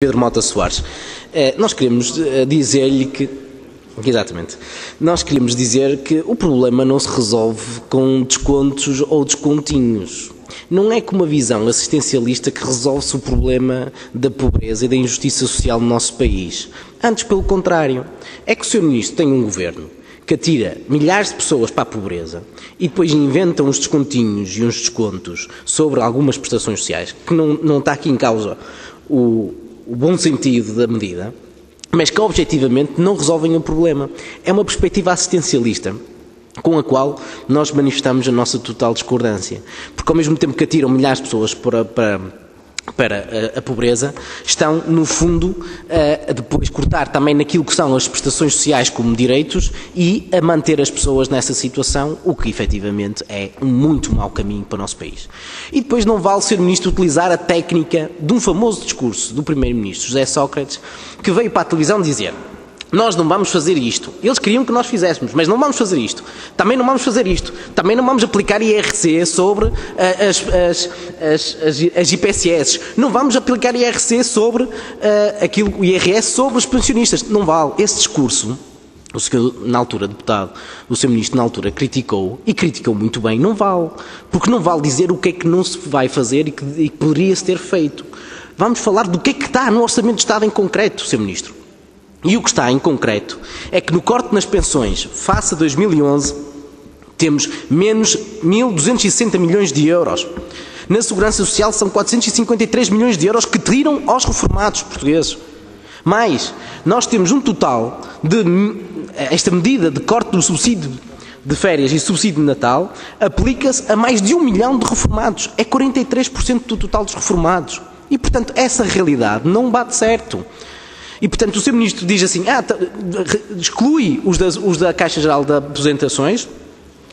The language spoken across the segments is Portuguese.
Pedro Mota Soares. Nós queremos dizer-lhe que... Exatamente. Nós queremos dizer que o problema não se resolve com descontos ou descontinhos. Não é com uma visão assistencialista que resolve-se o problema da pobreza e da injustiça social no nosso país. Antes, pelo contrário. É que o Sr. Ministro tem um governo que atira milhares de pessoas para a pobreza e depois inventa uns descontinhos e uns descontos sobre algumas prestações sociais, que não está aqui em causa o bom sentido da medida, mas que objetivamente não resolvem o problema. É uma perspectiva assistencialista com a qual nós manifestamos a nossa total discordância. Porque ao mesmo tempo que atiram milhares de pessoas para a pobreza, estão, no fundo, a depois cortar também naquilo que são as prestações sociais como direitos e a manter as pessoas nessa situação, o que efetivamente é um muito mau caminho para o nosso país. E depois não vale ser Ministro utilizar a técnica de um famoso discurso do Primeiro-Ministro, José Sócrates, que veio para a televisão dizer: nós não vamos fazer isto. Eles queriam que nós fizéssemos, mas não vamos fazer isto. Também não vamos fazer isto. Também não vamos aplicar IRC sobre as IPSS. Não vamos aplicar IRC sobre o IRS sobre os pensionistas. Não vale. Esse discurso, o senhor, na altura, deputado, o senhor Ministro, na altura, criticou, e criticou muito bem, não vale. Porque não vale dizer o que é que não se vai fazer e que poderia-se ter feito. Vamos falar do que é que está no Orçamento de Estado em concreto, senhor Ministro. E o que está em concreto é que no corte nas pensões, face a 2011, temos menos 1.260 milhões de euros. Na Segurança Social são 453 milhões de euros que tiram aos reformados portugueses. Mais, nós temos um total de... Esta medida de corte do subsídio de férias e subsídio de Natal aplica-se a mais de 1 milhão de reformados. É 43% do total dos reformados. E, portanto, essa realidade não bate certo. E, portanto, o Sr. Ministro diz assim, exclui os da Caixa Geral de Aposentações,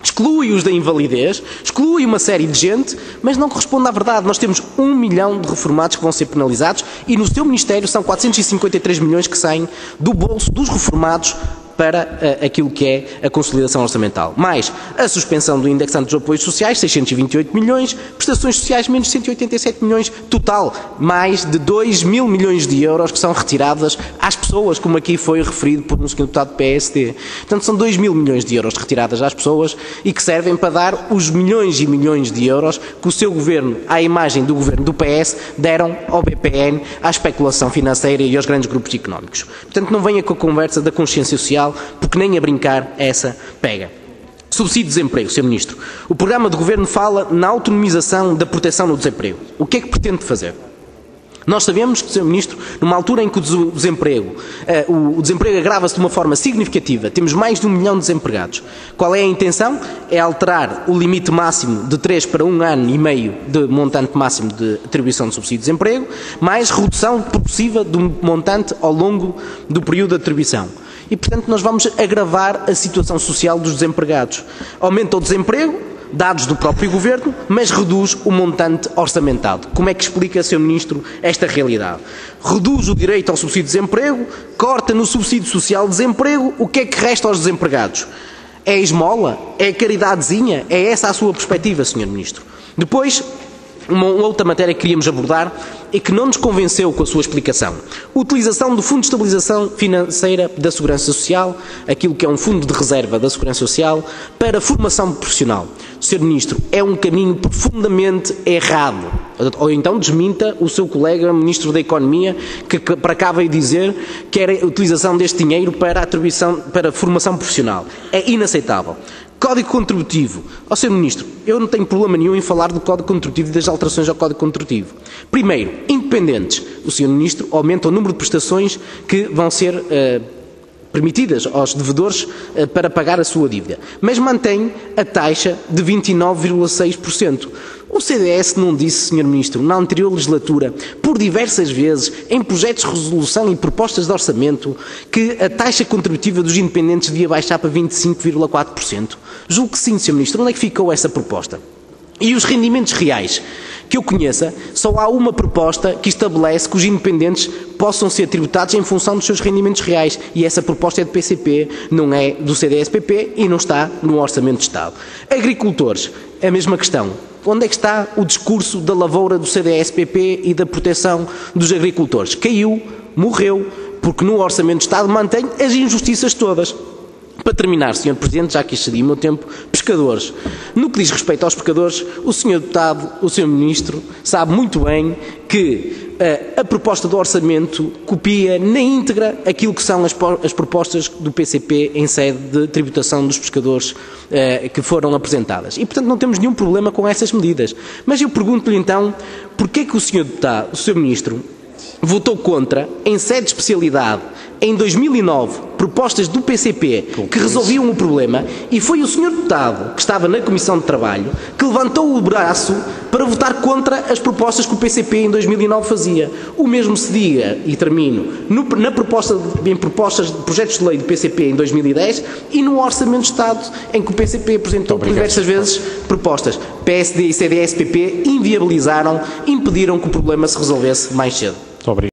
exclui os da invalidez, exclui uma série de gente, mas não corresponde à verdade. Nós temos 1 milhão de reformados que vão ser penalizados e no seu Ministério são 453 milhões que saem do bolso dos reformados para aquilo que é a consolidação orçamental. Mais a suspensão do indexante dos apoios sociais, 628 milhões, prestações sociais, menos 187 milhões, total, mais de 2 mil milhões de euros que são retiradas às pessoas, como aqui foi referido por um senhor deputado do PSD. Portanto, são 2 mil milhões de euros retiradas às pessoas e que servem para dar os milhões e milhões de euros que o seu governo, à imagem do governo do PS, deram ao BPN, à especulação financeira e aos grandes grupos económicos. Portanto, não venha com a conversa da consciência social, porque nem a brincar essa pega. Subsídio de desemprego, Sr. Ministro. O programa de governo fala na autonomização da proteção no desemprego. O que é que pretende fazer? Nós sabemos que, Sr. Ministro, numa altura em que o desemprego agrava-se de uma forma significativa, temos mais de 1 milhão de desempregados. Qual é a intenção? É alterar o limite máximo de 3 para 1 ano e meio de montante máximo de atribuição de subsídio de desemprego, mais redução progressiva do montante ao longo do período de atribuição. E, portanto, nós vamos agravar a situação social dos desempregados. Aumenta o desemprego, dados do próprio Governo, mas reduz o montante orçamentado. Como é que explica, Sr. Ministro, esta realidade? Reduz o direito ao subsídio de desemprego, corta no subsídio social de desemprego, o que é que resta aos desempregados? É a esmola? É a caridadezinha? É essa a sua perspectiva, Sr. Ministro? Depois, uma outra matéria que queríamos abordar e que não nos convenceu com a sua explicação. Utilização do Fundo de Estabilização Financeira da Segurança Social, aquilo que é um fundo de reserva da Segurança Social, para formação profissional. Sr. Ministro, é um caminho profundamente errado. Ou então desminta o seu colega Ministro da Economia, que para cá veio dizer que era a utilização deste dinheiro para a formação profissional. É inaceitável. Código Contributivo. Ó Sr. Ministro, eu não tenho problema nenhum em falar do Código Contributivo e das alterações ao Código Contributivo. Primeiro, independentes. O Sr. Ministro aumenta o número de prestações que vão ser permitidas aos devedores para pagar a sua dívida, mas mantém a taxa de 29,6%. O CDS não disse, Sr. Ministro, na anterior legislatura, por diversas vezes, em projetos de resolução e propostas de orçamento, que a taxa contributiva dos independentes devia baixar para 25,4%? Julgo que sim, Sr. Ministro. Onde é que ficou essa proposta? E os rendimentos reais, que eu conheça, só há uma proposta que estabelece que os independentes possam ser tributados em função dos seus rendimentos reais. E essa proposta é do PCP, não é do CDS-PP e não está no Orçamento de Estado. Agricultores, a mesma questão. Onde é que está o discurso da lavoura do CDS-PP e da proteção dos agricultores? Caiu, morreu, porque no Orçamento de Estado mantém as injustiças todas. Para terminar, Sr. Presidente, já que excedi o meu tempo, pescadores. No que diz respeito aos pescadores, o Sr. Deputado, o Sr. Ministro, sabe muito bem que a proposta do Orçamento copia na íntegra aquilo que são as propostas do PCP em sede de tributação dos pescadores que foram apresentadas. E, portanto, não temos nenhum problema com essas medidas. Mas eu pergunto-lhe, então, porquê que o Sr. Deputado, o Sr. Ministro, votou contra, em sede de especialidade, em 2009, propostas do PCP que resolviam o problema, e foi o Sr. Deputado, que estava na Comissão de Trabalho, que levantou o braço para votar contra as propostas que o PCP em 2009 fazia. O mesmo se diga, e termino, em propostas de projetos de lei do PCP em 2010 e no Orçamento de Estado, em que o PCP apresentou por diversas vezes propostas. PSD e CDS-PP inviabilizaram, impediram que o problema se resolvesse mais cedo. Muito obrigado.